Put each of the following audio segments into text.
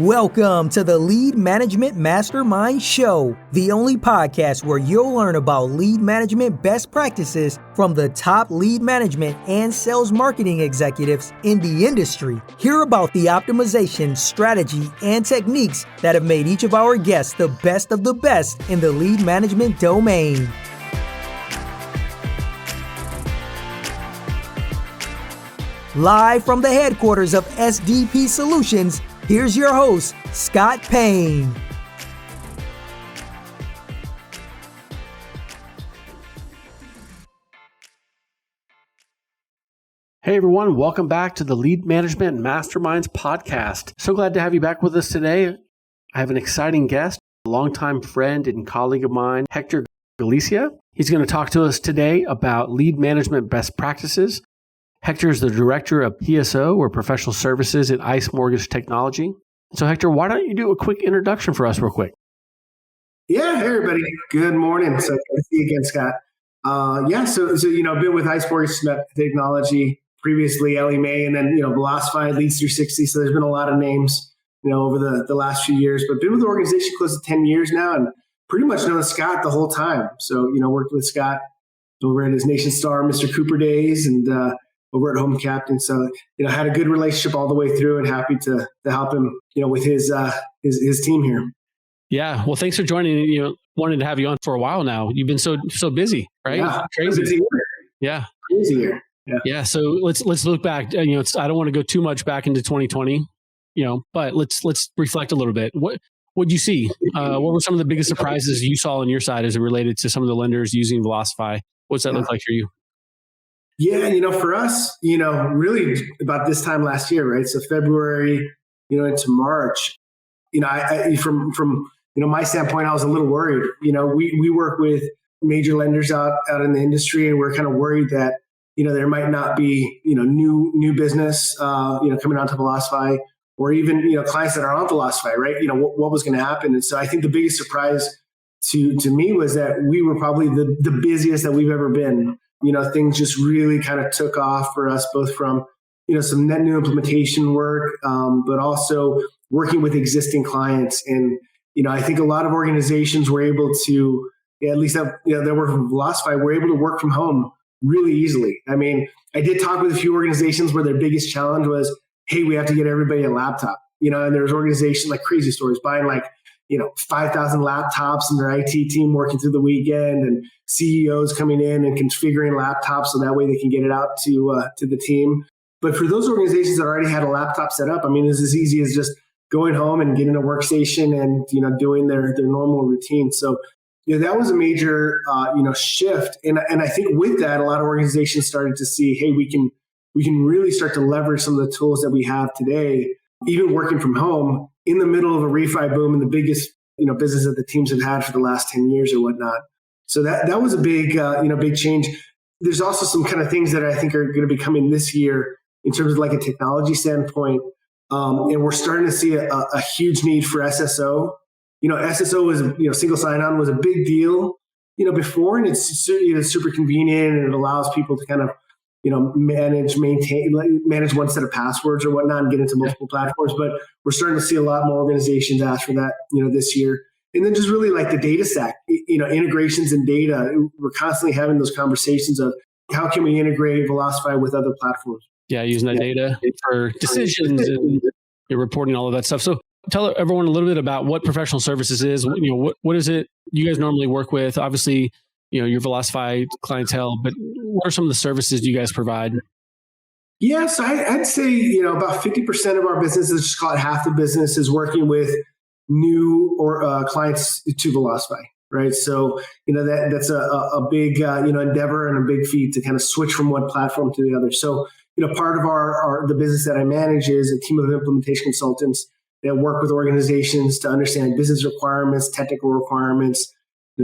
Welcome to the Lead Management Mastermind Show, the only podcast where you'll learn about lead management best practices from the top lead management and sales marketing executives in the industry. Hear about the optimization, strategy, and techniques that have made each of our guests the best of the best in the lead management domain. Live from the headquarters of SDP Solutions, here's your host, Scott Payne. Hey everyone, welcome back to the Lead Management Masterminds podcast. So glad to have you back with us today. I have an exciting guest, a longtime friend and colleague of mine, Hector Galicia. He's going to talk to us today about lead management best practices. Hector is the director of PSO, or Professional Services at ICE Mortgage Technology. So Hector, why don't you do a quick introduction for us real quick? Yeah, hey everybody. Good morning. So good to see you again, Scott. I've been with ICE Mortgage Technology, previously Ellie Mae, and then, Velocify, Leads 360. So there's been a lot of names, over the last few years, but been with the organization close to 10 years now and pretty much known Scott the whole time. So, worked with Scott over at his Nation Star, Mr. Cooper days, and over at Home Captain. So, had a good relationship all the way through and happy to help him, with his team here. Yeah. Well, thanks for joining. Wanted to have you on for a while now. You've been so busy, right? Yeah, crazy. Busy year. Yeah. Crazy year. Yeah. So let's look back. I don't want to go too much back into 2020, but let's reflect a little bit. What did you see? What were some of the biggest surprises you saw on your side as it related to some of the lenders using Velocify? What's that look like for you? Yeah, for us, really about this time last year, right? So February, into March, I from my standpoint, I was a little worried. We work with major lenders out in the industry, and we're kind of worried that, there might not be, new business, coming onto Velocify, or even, clients that are on Velocify, right? What was going to happen. And so I think the biggest surprise to me was that we were probably the busiest that we've ever been. Things just really kind of took off for us, both from, some net new implementation work, but also working with existing clients. And, I think a lot of organizations were able to, at least that work from Velocify, were able to work from home really easily. I mean, I did talk with a few organizations where their biggest challenge was, hey, we have to get everybody a laptop, and there's organizations like crazy stories buying 5,000 laptops and their IT team working through the weekend, and CEOs coming in and configuring laptops so that way they can get it out to the team. But for those organizations that already had a laptop set up, I mean, it's as easy as just going home and getting a workstation and, doing their normal routine. So, that was a major, shift. And I think with that, a lot of organizations started to see, hey, we can really start to leverage some of the tools that we have today, even working from home in the middle of a refi boom and the biggest, business that the teams have had for the last 10 years or whatnot. So that was a big, big change. There's also some kind of things that I think are going to be coming this year in terms of like a technology standpoint. And we're starting to see a huge need for SSO. SSO was, single sign-on was a big deal, before, and it's super convenient, and it allows people to kind of, manage one set of passwords or whatnot and get into multiple platforms. But we're starting to see a lot more organizations ask for that, this year. And then just really like the data stack, integrations and data. We're constantly having those conversations of how can we integrate Velocify with other platforms. Yeah, using that data for decisions and reporting, all of that stuff. So tell everyone a little bit about what professional services is. What is it you guys normally work with? Obviously, your Velocify clientele, but what are some of the services you guys provide? Yes, I'd say, about 50% of our business, is just called half the business, is working with new or clients to Velocify, right? So, that's a big, endeavor and a big feat to kind of switch from one platform to the other. So, part of the business that I manage is a team of implementation consultants that work with organizations to understand business requirements, technical requirements,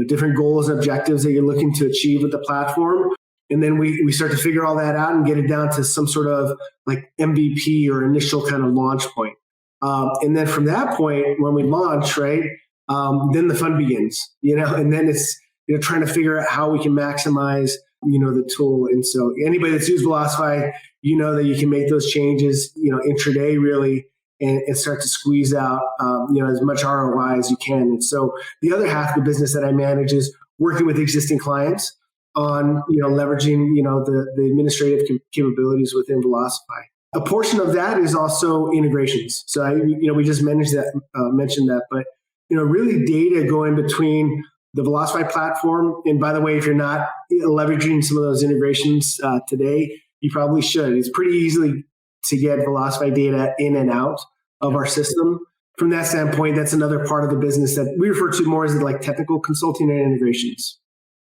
different goals and objectives that you're looking to achieve with the platform. And then we start to figure all that out and get it down to some sort of like MVP or initial kind of launch point. And then from that point, when we launch, right, then the fun begins, and then it's, trying to figure out how we can maximize, the tool. And so anybody that's used Velocify, that you can make those changes, intraday really, and start to squeeze out, as much ROI as you can. And so the other half of the business that I manage is working with existing clients on, leveraging, the administrative capabilities within Velocify. A portion of that is also integrations. So we just mentioned that, but, really data going between the Velocify platform. And by the way, if you're not leveraging some of those integrations today, you probably should. It's pretty easily to get Velocify data in and out of our system. From that standpoint, that's another part of the business that we refer to more as like technical consulting and integrations.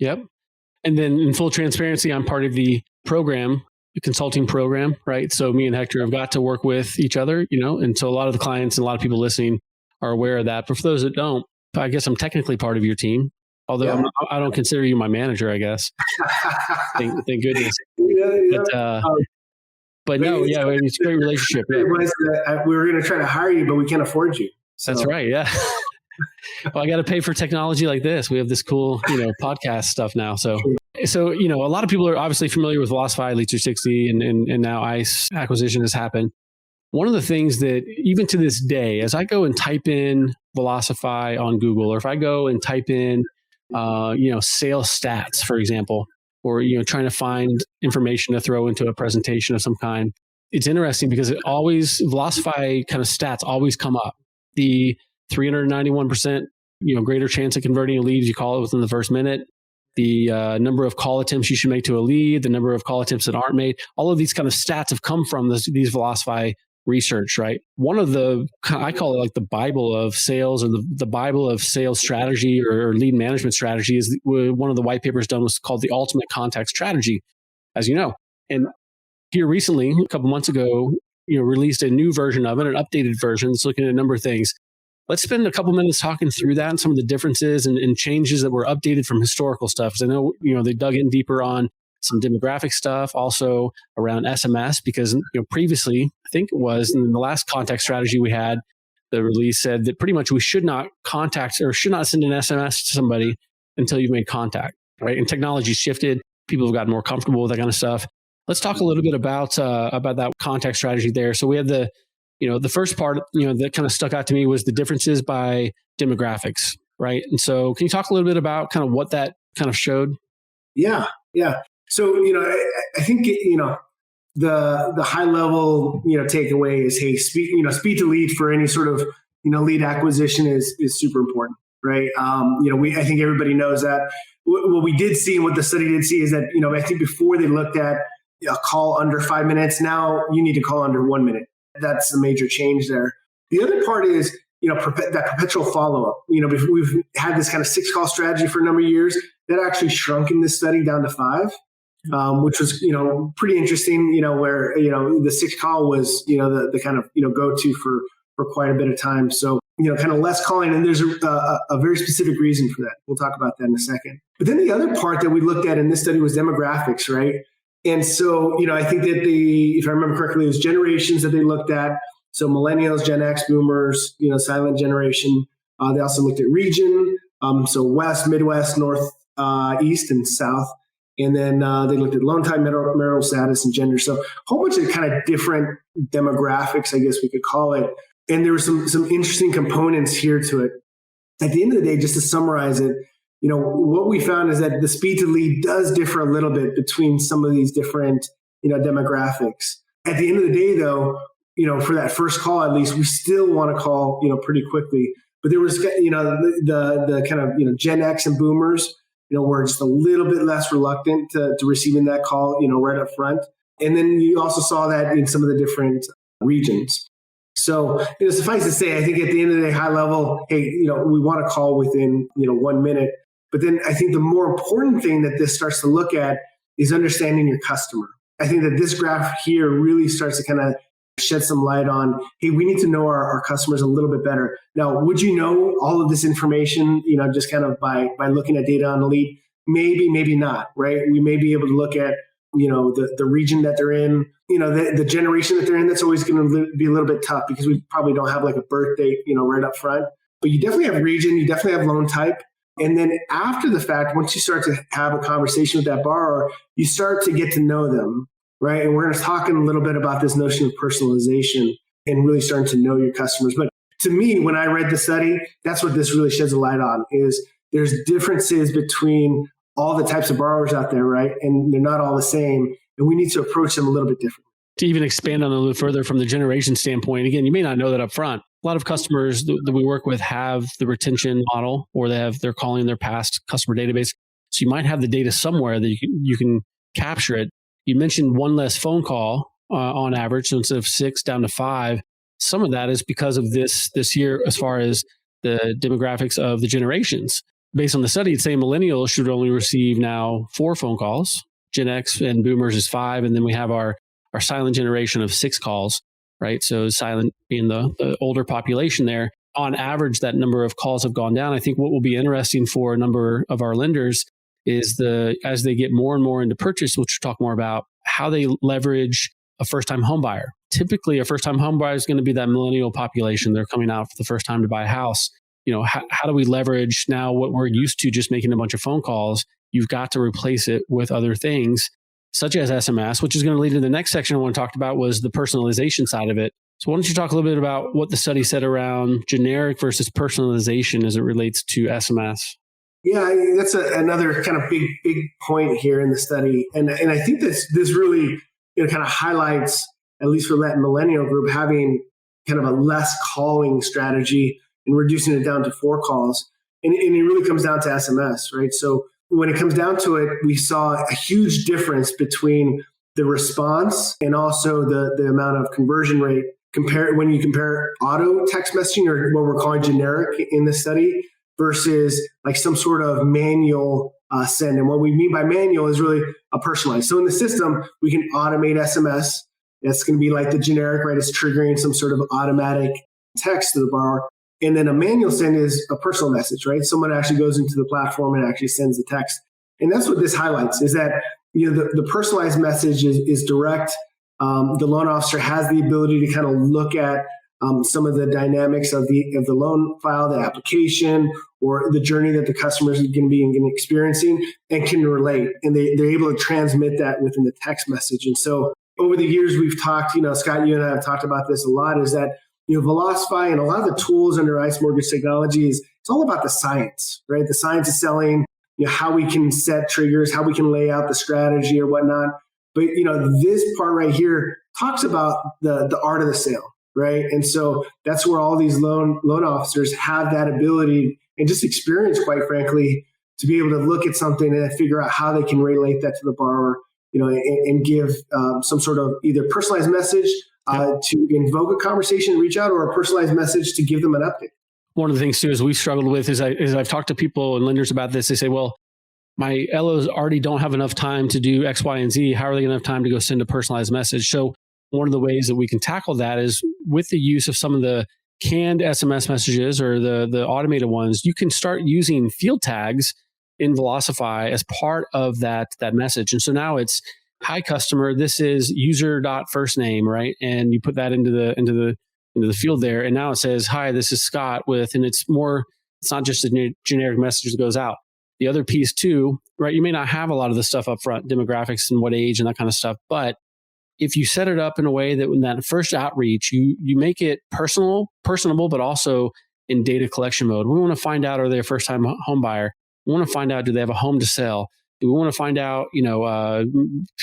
Yep. And then in full transparency, I'm part of the program, the consulting program, right? So me and Hector have got to work with each other, and so a lot of the clients and a lot of people listening are aware of that. But for those that don't, I guess I'm technically part of your team, although I don't consider you my manager, I guess. Thank goodness. But no, it's a great relationship. Yeah. We were going to try to hire you, but we can't afford you. So. That's right. Yeah. Well, I got to pay for technology like this. We have this cool, podcast stuff now. So, a lot of people are obviously familiar with Velocify, Lead 360, and now ICE acquisition has happened. One of the things that even to this day, as I go and type in Velocify on Google, or if I go and type in, sales stats, for example, or, trying to find information to throw into a presentation of some kind, it's interesting because Velocify kind of stats always come up. The 391%, greater chance of converting a lead, as you call it, within the first minute. The number of call attempts you should make to a lead, the number of call attempts that aren't made. All of these kind of stats have come from these Velocify research, right? One of I call it like the Bible of sales, or the Bible of sales strategy or lead management strategy, is one of the white papers done was called the Ultimate Contact Strategy, as you know. And here recently, a couple months ago, released a new version of it, an updated version. It's looking at a number of things. Let's spend a couple minutes talking through that and some of the differences and changes that were updated from historical stuff. Because I know, they dug in deeper on some demographic stuff, also around SMS, because previously, I think it was in the last contact strategy we had, the release said that pretty much we should not contact or should not send an SMS to somebody until you've made contact, right? And technology shifted. People have gotten more comfortable with that kind of stuff. Let's talk a little bit about that contact strategy there. So we had the first part, that kind of stuck out to me was the differences by demographics, right? And so can you talk a little bit about kind of what that kind of showed? Yeah. So, I think, the high level, takeaway is, hey, speed to lead for any sort of, lead acquisition is super important, right? I think everybody knows that. What we did see and what the study did see is that, I think before they looked at a call under 5 minutes, now you need to call under 1 minute. That's the major change there. The other part is, that perpetual follow-up. We've had this kind of 6-call strategy for a number of years. That actually shrunk in this study down to 5, which was, pretty interesting, where, the 6th call was, the kind of, go-to for quite a bit of time. So, kind of less calling. And there's a very specific reason for that. We'll talk about that in a second. But then the other part that we looked at in this study was demographics, right? And so, I think that if I remember correctly, it was generations that they looked at. So millennials, Gen X, boomers, silent generation. They also looked at region. So West, Midwest, North, East, and South. And then they looked at loan time, marital status, and gender. So a whole bunch of kind of different demographics, I guess we could call it. And there were some interesting components here to it. At the end of the day, just to summarize it, what we found is that the speed to lead does differ a little bit between some of these different, demographics. At the end of the day, though, for that first call, at least, we still want to call, pretty quickly. But there was, the kind of, Gen X and boomers, were just a little bit less reluctant to receiving that call, right up front. And then you also saw that in some of the different regions. So, suffice to say, I think at the end of the day, high level, hey, we want to call within, 1 minute. But then I think the more important thing that this starts to look at is understanding your customer. I think that this graph here really starts to kind of shed some light on, hey, we need to know our customers a little bit better. Now, would you know all of this information, just kind of by looking at data on the lead? Maybe, maybe not, right? We may be able to look at, the region that they're in, the generation that they're in. That's always going to be a little bit tough because we probably don't have like a birth date, right up front. But you definitely have region, you definitely have loan type. And then after the fact, once you start to have a conversation with that borrower, you start to get to know them, right? And we're going to talk in a little bit about this notion of personalization. and really starting to know your customers. But to me, when I read the study, that's what this really sheds a light on, is there's differences between all the types of borrowers out there, right? And they're not all the same. And we need to approach them a little bit differently. To even expand on it a little further from the generation standpoint, again, you may not know that up front. A lot of customers that we work with have the retention model, or they're calling their past customer database. So you might have the data somewhere that you can capture it. You mentioned one less phone call on average, so instead of 6 down to 5. Some of that is because of this year, as far as the demographics of the generations. Based on the study, it's saying millennials should only receive now 4 phone calls. Gen X and boomers is 5. And then we have our silent generation of 6 calls, right? So silent being the older population there. On average, that number of calls have gone down. I think what will be interesting for a number of our lenders is as they get more and more into purchase, which we'll talk more about, how they leverage a first-time home buyer. Typically, a first-time home buyer is going to be that millennial population. They're coming out for the first time to buy a house. How do we leverage now what we're used to, just making a bunch of phone calls? You've got to replace it with other things, such as SMS, which is going to lead to the next section I want to talk about, was the personalization side of it. So why don't you talk a little bit about what the study said around generic versus personalization as it relates to SMS? Yeah, that's another kind of big point here in the study. And I think this really kind of highlights, at least for that millennial group, having kind of a less calling strategy and reducing it down to 4 calls. And it really comes down to SMS, right? So when it comes down to it, we saw a huge difference between the response and also the amount of conversion rate when you compare auto text messaging, or what we're calling generic in the study, versus like some sort of manual send. And what we mean by manual is really a personalized. So in the system, we can automate SMS. That's going to be like the generic, right? It's triggering some sort of automatic text to the borrower. And then a manual send is a personal message, right? Someone actually goes into the platform and actually sends the text. And that's what this highlights, is that the personalized message is direct. The loan officer has the ability to kind of look at some of the dynamics of the loan file, the application, or the journey that the customer is going to be experiencing, and can relate. And they're able to transmit that within the text message. And so over the years, we've talked, Scott, you and I have talked about this a lot, is that Velocify and a lot of the tools under ICE Mortgage Technology it's all about the science, right? The science of selling, how we can set triggers, how we can lay out the strategy or whatnot. But, this part right here talks about the art of the sale, right? And so that's where all these loan officers have that ability and just experience, quite frankly, to be able to look at something and figure out how they can relate that to the borrower, and give some sort of either personalized message to invoke a conversation, reach out, or a personalized message to give them an update. One of the things too is we've struggled with is I've talked to people and lenders about this. They say, well, my LOs already don't have enough time to do X, Y, and Z. How are they going to have time to go send a personalized message? So one of the ways that we can tackle that is with the use of some of the canned SMS messages or the automated ones. You can start using field tags in Velocify as part of that message. And so now it's, hi customer, this is user.firstname, right? And you put that into the field there. And now it says, hi, this is Scott and it's not just a generic message that goes out. The other piece too, right? You may not have a lot of the stuff up front, demographics and what age and that kind of stuff. But if you set it up in a way that when that first outreach, you make it personable, but also in data collection mode. We want to find out, are they a first time home buyer? We want to find out, do they have a home to sell? Do we want to find out,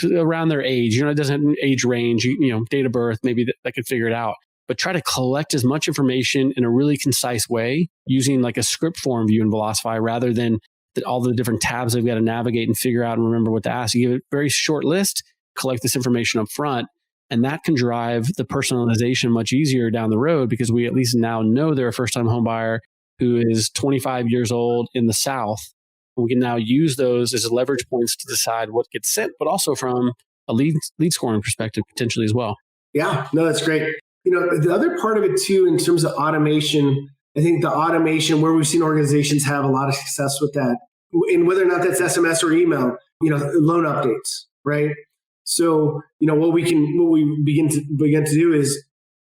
around their age? It doesn't have an age range, date of birth, maybe that could figure it out. But try to collect as much information in a really concise way using like a script form view in Velocify rather than all the different tabs they've got to navigate and figure out and remember what to ask. You give it a very short list, collect this information up front, and that can drive the personalization much easier down the road because we at least now know they're a first-time home buyer who is 25 years old in the South. We can now use those as leverage points to decide what gets sent, but also from a lead scoring perspective potentially as well. Yeah, no, that's great. The other part of it too, in terms of automation, I think the automation where we've seen organizations have a lot of success with that, and whether or not that's SMS or email, loan updates, right? So, what we begin to do is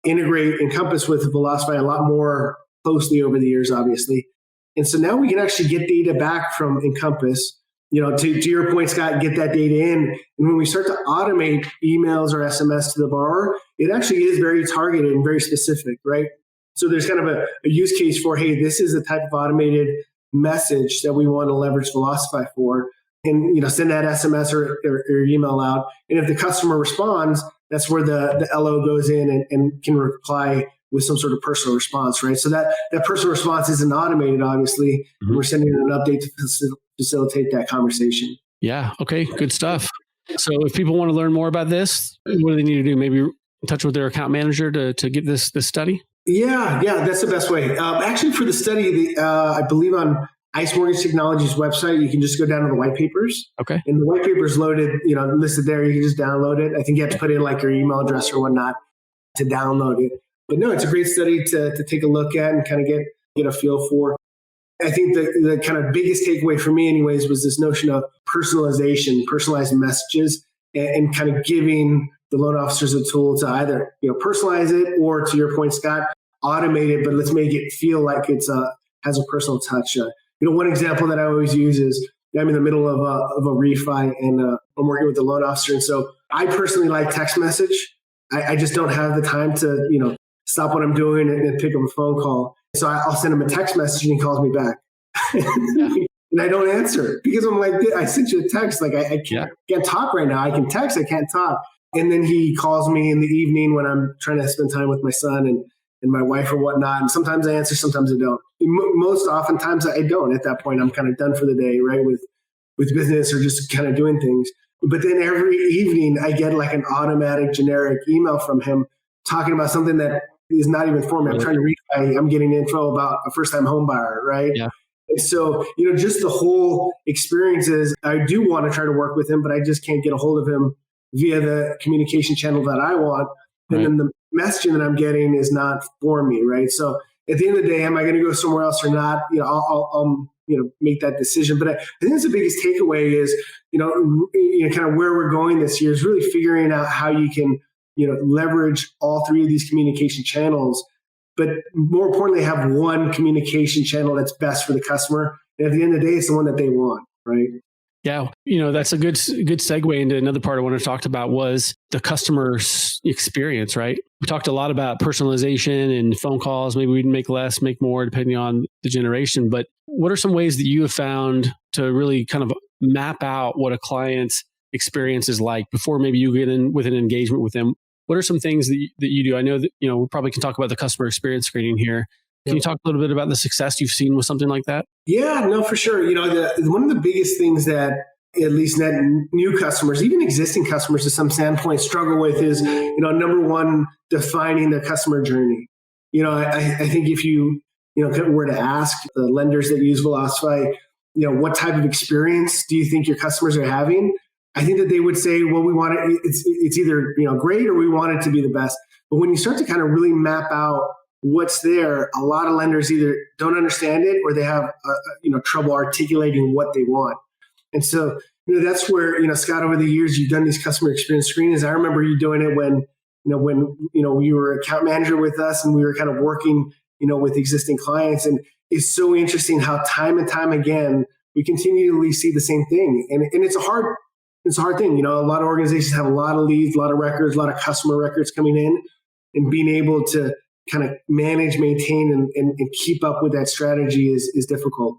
integrate Encompass with Velocify a lot more closely over the years, obviously. And so now we can actually get data back from Encompass, to your point, Scott, get that data in. And when we start to automate emails or SMS to the borrower, it actually is very targeted and very specific, right? So there's kind of a use case for, hey, this is the type of automated message that we want to leverage Velocify for, and send that SMS or email out. And if the customer responds, that's where the LO goes in and can reply with some sort of personal response, right? So that personal response isn't automated, obviously. Mm-hmm. We're sending an update to facilitate that conversation. Yeah. Okay. Good stuff. So if people want to learn more about this, what do they need to do? Maybe in touch with their account manager to get this study? Yeah, that's the best way. Actually, for the study, I believe on ICE Mortgage Technology's website, you can just go down to the white papers. Okay. And the white paper's loaded, listed there. You can just download it. I think you have to put in like your email address or whatnot to download it. But no, it's a great study to take a look at and kind of get a feel for. I think the kind of biggest takeaway for me anyways was this notion of personalization, personalized messages, and kind of giving the loan officers a tool to either personalize it or, to your point, Scott, automate it, but let's make it feel like it's has a personal touch. One example that I always use is I'm in the middle of a refi and I'm working with the loan officer. And so I personally like text message. I just don't have the time to, stop what I'm doing and pick up a phone call. So I'll send him a text message and he calls me back. And I don't answer because I'm like, I sent you a text. Like I can't talk right now. I can text, I can't talk. And then he calls me in the evening when I'm trying to spend time with my son and my wife or whatnot. And sometimes I answer, sometimes I don't. Most oftentimes I don't. At that point, I'm kind of done for the day, right? With business or just kind of doing things. But then every evening I get like an automatic generic email from him talking about something that is not even for me. I'm trying to read. I'm getting info about a first-time home buyer, right? Yeah. And so, just the whole experience is I do want to try to work with him, but I just can't get a hold of him via the communication channel that I want. And then the messaging that I'm getting is not for me, right? So at the end of the day, am I going to go somewhere else or not? I'll make that decision. But I think that's the biggest takeaway is, kind of where we're going this year is really figuring out how you can, leverage all three of these communication channels, but more importantly, have one communication channel that's best for the customer. And at the end of the day, it's the one that they want, right? Yeah. That's a good segue into another part I wanted to talk about was the customer's experience, right? We talked a lot about personalization and phone calls. Maybe we'd make less, make more, depending on the generation. But what are some ways that you have found to really kind of map out what a client's experience is like before maybe you get in with an engagement with them? What are some things that you do? I know that, we probably can talk about the customer experience screening here. Can you talk a little bit about the success you've seen with something like that? Yeah, no, for sure. One of the biggest things that at least net new customers, even existing customers to some standpoint, struggle with is, number one, defining their customer journey. I think if you, were to ask the lenders that use Velocify, what type of experience do you think your customers are having? I think that they would say, well, we want it, it's either, great or we want it to be the best. But when you start to kind of really map out what's there, a lot of lenders either don't understand it or they have, trouble articulating what they want. And so, that's where, Scott, over the years, you've done these customer experience screenings. I remember you doing it when you were account manager with us and we were kind of working, with existing clients. And it's so interesting how time and time again, we continually see the same thing. And it's a hard thing. A lot of organizations have a lot of leads, a lot of records, a lot of customer records coming in, and being able to kind of manage, maintain, and keep up with that strategy is difficult.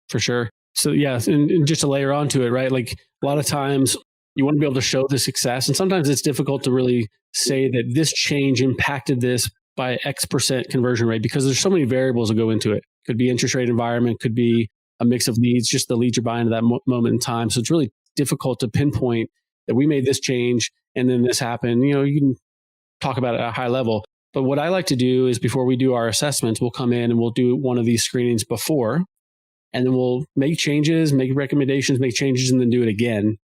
For sure. So yeah, and just to layer onto it, right? Like a lot of times you want to be able to show the success, and sometimes it's difficult to really say that this change impacted this by X% conversion rate because there's so many variables that go into it. Could be interest rate environment, could be a mix of leads, just the leads you're buying at that moment in time. So it's really difficult to pinpoint that we made this change and then this happened. You can talk about it at a high level. But what I like to do is before we do our assessments, we'll come in and we'll do one of these screenings before, and then we'll make changes, make recommendations, make changes, and then do it again.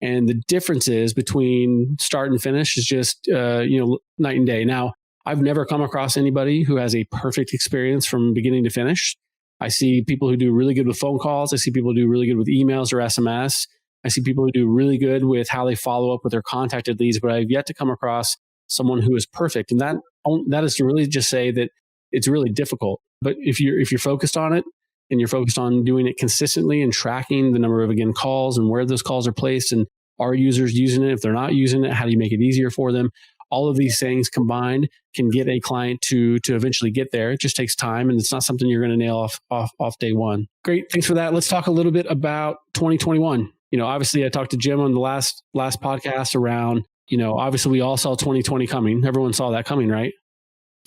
And the differences between start and finish is just, night and day. Now, I've never come across anybody who has a perfect experience from beginning to finish. I see people who do really good with phone calls. I see people who do really good with emails or SMS. I see people who do really good with how they follow up with their contacted leads, but I've yet to come across someone who is perfect. And that is to really just say that it's really difficult. But if you're focused on it and you're focused on doing it consistently and tracking the number of, calls and where those calls are placed and are users using it? If they're not using it, how do you make it easier for them? all of these things combined can get a client to eventually get there. It just takes time, and it's not something you're going to nail off day one. Great. Thanks for that. Let's talk a little bit about 2021. Obviously I talked to Jim on the last podcast around, obviously we all saw 2020 coming. Everyone saw that coming, right?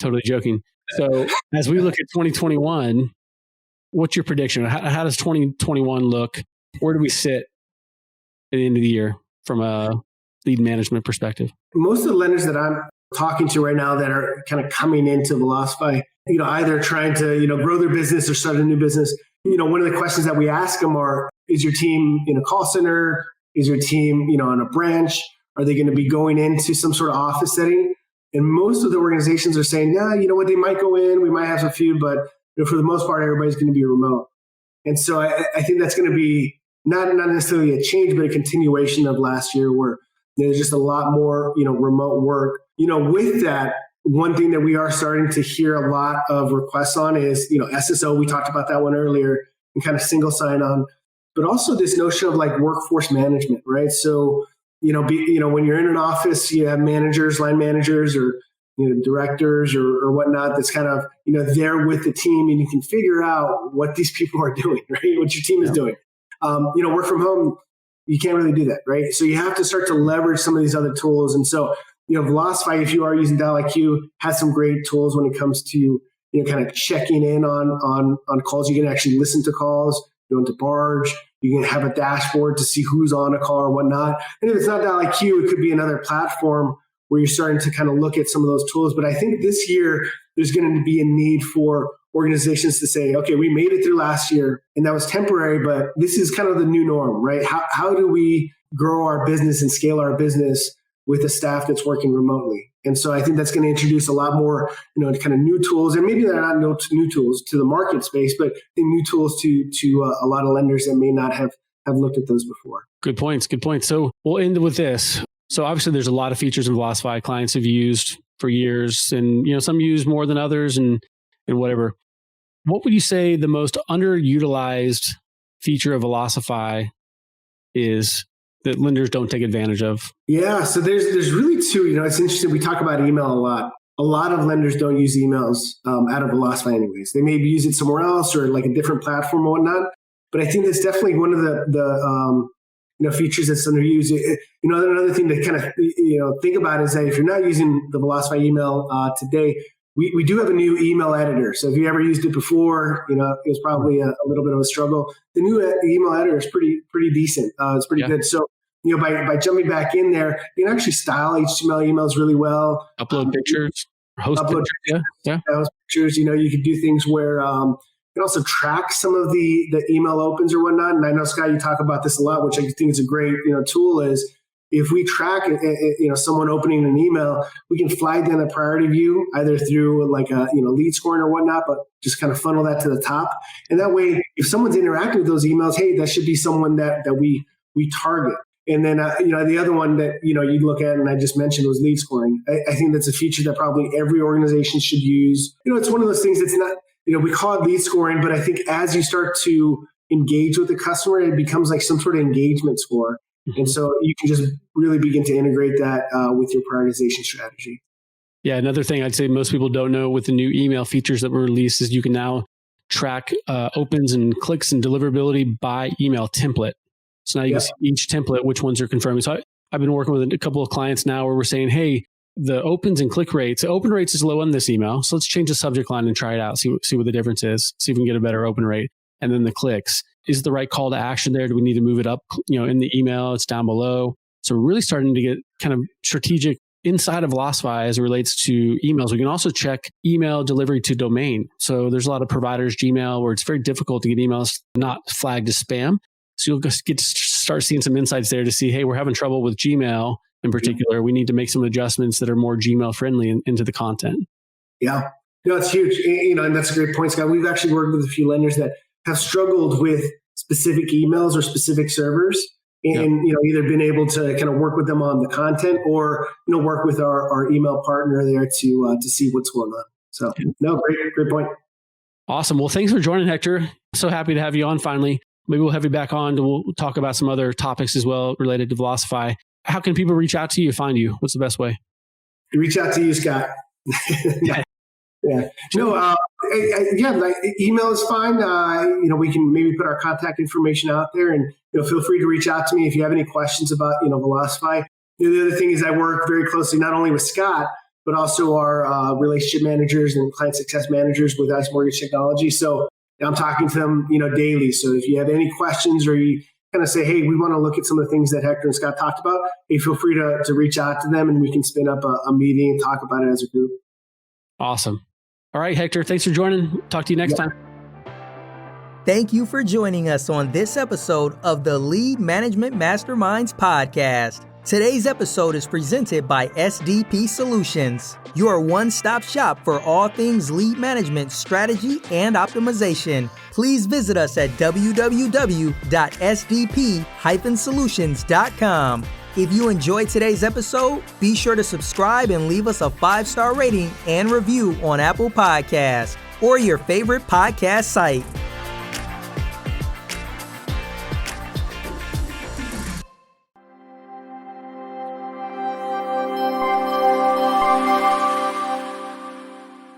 Totally joking. So as we look at 2021, what's your prediction? How does 2021 look? Where do we sit at the end of the year from a lead management perspective? Most of the lenders that I'm talking to right now that are kind of coming into Velocify, either trying to, grow their business or start a new business. One of the questions that we ask them are, is your team in a call center? Is your team, on a branch? Are they going to be going into some sort of office setting? And most of the organizations are saying, no, you know what, they might go in, we might have a few, but for the most part, everybody's going to be remote. And so I think that's going to be not necessarily a change, but a continuation of last year where there's just a lot more, remote work. With that, one thing that we are starting to hear a lot of requests on is, SSO, we talked about that one earlier, and kind of single sign-on, but also this notion of like workforce management, right? So, when you're in an office, you have managers, line managers, or directors or whatnot that's kind of, there with the team, and you can figure out what these people are doing, right? What your team is doing. Work from home, you can't really do that, right? So you have to start to leverage some of these other tools. And so, Velocify, if you are using Dial IQ, has some great tools when it comes to, kind of checking in on calls. You can actually listen to calls, go into Barge. You can have a dashboard to see who's on a call or whatnot. And if it's not Dial IQ, it could be another platform where you're starting to kind of look at some of those tools. But I think this year, there's going to be a need for organizations to say, okay, we made it through last year and that was temporary, but this is kind of the new norm, right? How do we grow our business and scale our business with a staff that's working remotely? And so I think that's going to introduce a lot more, kind of new tools, and maybe they're not new tools to the market space, but new tools to a lot of lenders that may not have looked at those before. Good points. So we'll end with this. So obviously there's a lot of features in Velocify clients have used for years, and some use more than others and whatever. What would you say the most underutilized feature of Velocify is that lenders don't take advantage of? Yeah, so there's really two. It's interesting. We talk about email a lot. A lot of lenders don't use emails out of Velocify anyways. They maybe use it somewhere else or like a different platform or whatnot. But I think that's definitely one of the features that's underused. Another thing to kind of think about is that if you're not using the Velocify email today, we do have a new email editor. So if you ever used it before, it was probably a little bit of a struggle. The new email editor is pretty decent. It's pretty good. So by jumping back in there, you can actually style HTML emails really well. Upload pictures, host pictures. Yeah. Host pictures. You could do things where you can also track some of the email opens or whatnot. And I know, Scott, you talk about this a lot, which I think is a great tool. Is if we track someone opening an email, we can flag them in a priority view, either through like a lead scoring or whatnot, but just kind of funnel that to the top. And that way, if someone's interacting with those emails, hey, that should be someone that we target. And then the other one that you look at, and I just mentioned, was lead scoring. I think that's a feature that probably every organization should use. It's one of those things that's not we call it lead scoring, but I think as you start to engage with the customer, it becomes like some sort of engagement score. And so you can just really begin to integrate that with your prioritization strategy. Yeah, another thing I'd say most people don't know with the new email features that were released is you can now track opens and clicks and deliverability by email template. So now you can see each template, which ones are confirming. So I've been working with a couple of clients now where we're saying, hey, the opens and click rates, the open rates is low on this email. So let's change the subject line and try it out, see what the difference is, see if we can get a better open rate. And then the clicks. Is the right call to action there? Do we need to move it up? In the email, it's down below. So we're really starting to get kind of strategic inside of Velocify as it relates to emails. We can also check email delivery to domain. So there's a lot of providers, Gmail, where it's very difficult to get emails not flagged as spam. So you'll just get to start seeing some insights there to see, hey, we're having trouble with Gmail in particular. We need to make some adjustments that are more Gmail friendly into the content. Yeah, it's huge. And that's a great point, Scott. We've actually worked with a few lenders that have struggled with specific emails or specific servers, and either been able to kind of work with them on the content or work with our email partner there to see what's going on. So great point. Awesome. Well, thanks for joining, Hector. So happy to have you on finally. Maybe we'll have you back on. We'll talk about some other topics as well related to Velocify. How can people reach out to you, find you? What's the best way? reach out to you, Scott. Yeah. No, like email is fine. We can maybe put our contact information out there, and feel free to reach out to me if you have any questions about Velocify. The other thing is I work very closely not only with Scott, but also our relationship managers and client success managers with Ice Mortgage Technology. So I'm talking to them, daily. So if you have any questions or you kind of say, hey, we want to look at some of the things that Hector and Scott talked about, hey, feel free to reach out to them, and we can spin up a meeting and talk about it as a group. Awesome. All right, Hector, thanks for joining. Talk to you next time. Thank you for joining us on this episode of the Lead Management Masterminds podcast. Today's episode is presented by SDP Solutions, your one-stop shop for all things lead management, strategy, and optimization. Please visit us at www.sdp-solutions.com. If you enjoyed today's episode, be sure to subscribe and leave us a 5-star rating and review on Apple Podcasts or your favorite podcast site.